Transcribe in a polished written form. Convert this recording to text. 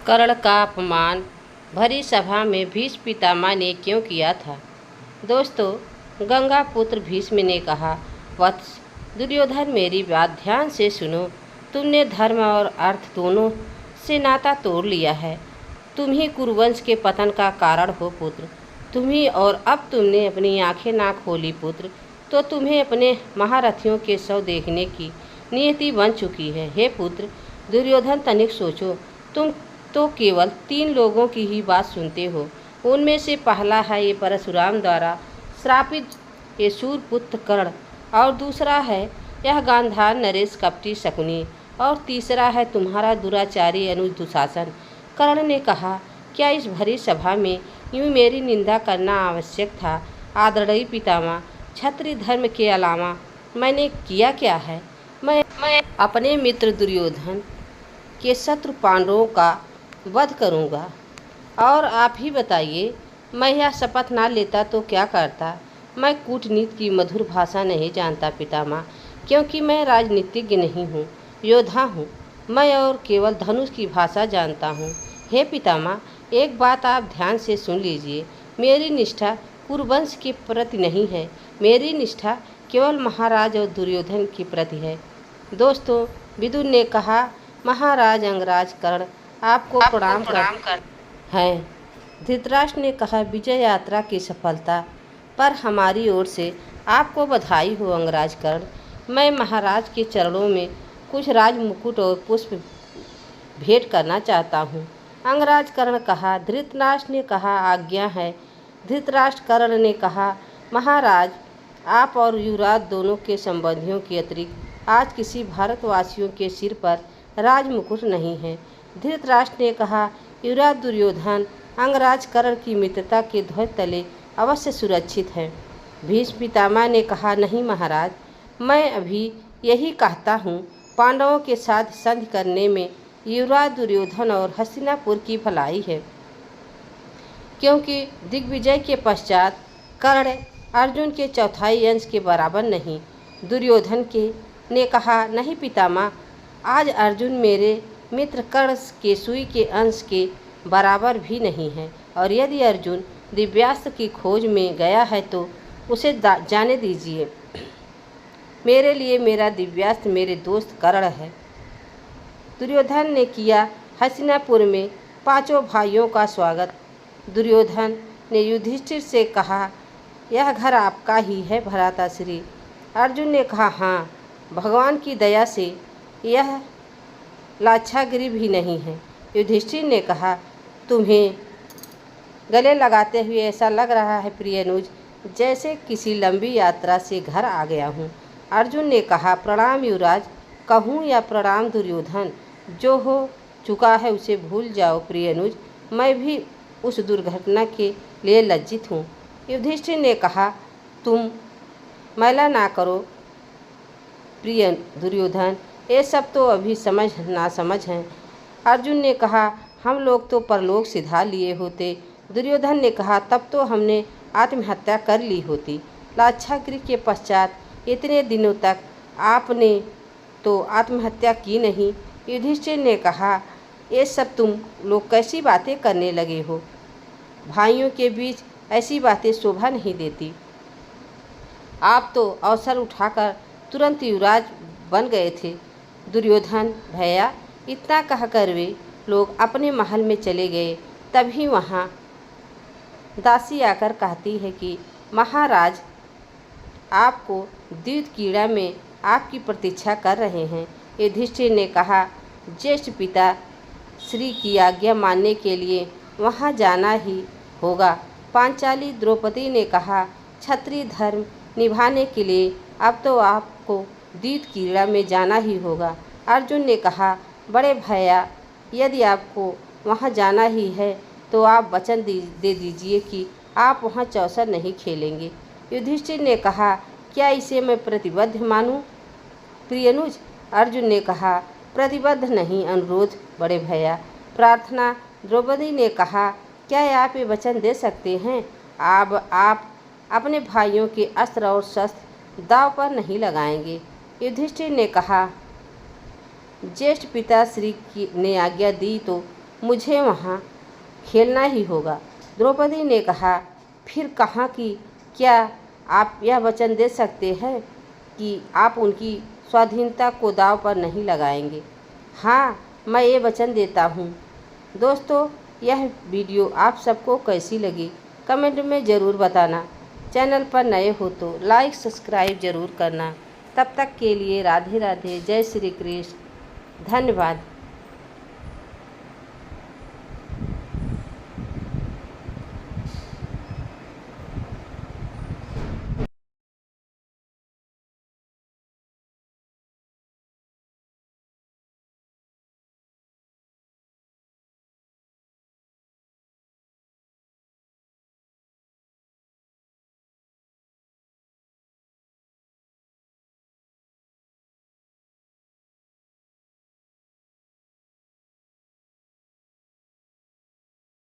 कर्ण का अपमान भरी सभा में भीष्म पितामह ने क्यों किया था? दोस्तों, गंगा पुत्र भीष्म ने कहा, वत्स दुर्योधन, मेरी बात ध्यान से सुनो। तुमने धर्म और अर्थ दोनों से नाता तोड़ लिया है। तुम ही कुरुवंश के पतन का कारण हो पुत्र। तुम ही, और अब तुमने अपनी आंखें ना खोली पुत्र, तो तुम्हें अपने महारथियों के शव देखने की नियति बन चुकी है। हे पुत्र दुर्योधन, तनिक सोचो। तुम तो केवल 3 लोगों की ही बात सुनते हो। उनमें से पहला है ये परशुराम द्वारा श्रापित ये शूरपुत्र कर्ण, और दूसरा है यह गांधार नरेश कपटी शकुनी, और तीसरा है तुम्हारा दुराचारी अनुज दुशासन। कर्ण ने कहा, क्या इस भरी सभा में यूँ मेरी निंदा करना आवश्यक था? आदरणीय पितामह, क्षत्रिय धर्म के अलावा मैंने किया क्या है? मैं अपने मित्र दुर्योधन के शत्रु पांडवों का वध करूंगा। और आप ही बताइए, मैं यह शपथ ना लेता तो क्या करता? मैं कूटनीति की मधुर भाषा नहीं जानता पितामह, क्योंकि मैं राजनीतिज्ञ नहीं हूँ, योद्धा हूँ। मैं और केवल धनुष की भाषा जानता हूँ। हे पितामह, एक बात आप ध्यान से सुन लीजिए। मेरी निष्ठा कुरुवंश के प्रति नहीं है, मेरी निष्ठा केवल महाराज और दुर्योधन के प्रति है। दोस्तों, विदुर ने कहा, महाराज अंगराज कर्ण आपको प्रणाम कर हैं। धृतराष्ट्र ने कहा, विजय यात्रा की सफलता पर हमारी ओर से आपको बधाई हो अंगराज कर्ण। मैं महाराज के चरणों में कुछ राज मुकुट और पुष्प भेंट करना चाहता हूँ। अंगराज कर्ण कहा। धृतराष्ट्र ने कहा, आज्ञा है। धृतराष्ट्र कर्ण ने कहा, महाराज आप और युवराज दोनों के संबंधियों के अतिरिक्त आज किसी भारतवासियों के सिर पर राज मुकुट नहीं है। धृतराष्ट्र ने कहा, युवराज दुर्योधन अंगराज कर्ण की मित्रता के ध्वज तले अवश्य सुरक्षित है। भीष्म पितामह ने कहा, नहीं महाराज, मैं अभी यही कहता हूँ। पांडवों के साथ संधि करने में युवराज दुर्योधन और हस्तिनापुर की भलाई है, क्योंकि दिग्विजय के पश्चात कर्ण अर्जुन के चौथाई अंश के बराबर नहीं। दुर्योधन ने कहा, नहीं पितामह, आज अर्जुन मेरे मित्र कर्ण के सुई के अंश के बराबर भी नहीं है, और यदि अर्जुन दिव्यास्त्र की खोज में गया है तो उसे जाने दीजिए। मेरे लिए मेरा दिव्यास्त्र मेरे दोस्त कर्ण है। दुर्योधन ने किया हस्तिनापुर में 5 भाइयों का स्वागत। दुर्योधन ने युधिष्ठिर से कहा, यह घर आपका ही है भ्राताश्री? अर्जुन ने कहा, हाँ, भगवान की दया से यह लाक्षागृह भी नहीं है। युधिष्ठिर ने कहा, तुम्हें गले लगाते हुए ऐसा लग रहा है प्रिय अनुज, जैसे किसी लंबी यात्रा से घर आ गया हूँ। अर्जुन ने कहा, प्रणाम युवराज। कहूँ या प्रणाम दुर्योधन? जो हो चुका है उसे भूल जाओ प्रिय अनुज, मैं भी उस दुर्घटना के लिए लज्जित हूँ। युधिष्ठिर ने कहा, तुम मैला ना करो प्रिय दुर्योधन, ये सब तो अभी समझ ना समझ हैं। अर्जुन ने कहा, हम लोग तो परलोक सिधा लिए होते। दुर्योधन ने कहा, तब तो हमने आत्महत्या कर ली होती। लाक्षागृह के पश्चात इतने दिनों तक आपने तो आत्महत्या की नहीं। युधिष्ठिर ने कहा, ये सब तुम लोग कैसी बातें करने लगे हो? भाइयों के बीच ऐसी बातें शोभा नहीं देती। आप तो अवसर उठाकर तुरंत युवराज बन गए थे। दुर्योधन भैया, इतना कहकर वे लोग अपने महल में चले गए। तभी वहाँ दासी आकर कहती है कि महाराज आपको द्यूत कीड़ा में आपकी प्रतीक्षा कर रहे हैं। युधिष्ठिर ने कहा, ज्येष्ठ पिता श्री की आज्ञा मानने के लिए वहाँ जाना ही होगा। पांचाली द्रौपदी ने कहा, क्षत्रिय धर्म निभाने के लिए अब तो आपको द्यूत कीड़ा में जाना ही होगा। अर्जुन ने कहा, बड़े भैया, यदि आपको वहाँ जाना ही है तो आप वचन दे दीजिए कि आप वहाँ चौसर नहीं खेलेंगे। युधिष्ठिर ने कहा, क्या इसे मैं प्रतिबद्ध मानूं प्रिय अनुज? अर्जुन ने कहा, प्रतिबद्ध नहीं, अनुरोध बड़े भैया, प्रार्थना। द्रौपदी ने कहा, क्या आप ये वचन दे सकते हैं अब आप अपने भाइयों के अस्त्र और शस्त्र दांव पर नहीं लगाएंगे? युधिष्ठिर ने कहा, ज्येष्ठ पिता श्री ने आज्ञा दी तो मुझे वहाँ खेलना ही होगा। द्रौपदी ने कहा, फिर कहा कि क्या आप यह वचन दे सकते हैं कि आप उनकी स्वाधीनता को दांव पर नहीं लगाएंगे? हाँ, मैं ये वचन देता हूँ। दोस्तों, यह वीडियो आप सबको कैसी लगी कमेंट में ज़रूर बताना। चैनल पर नए हो तो लाइक सब्सक्राइब ज़रूर करना। तब तक के लिए राधे राधे, जय श्री कृष्ण, धन्यवाद।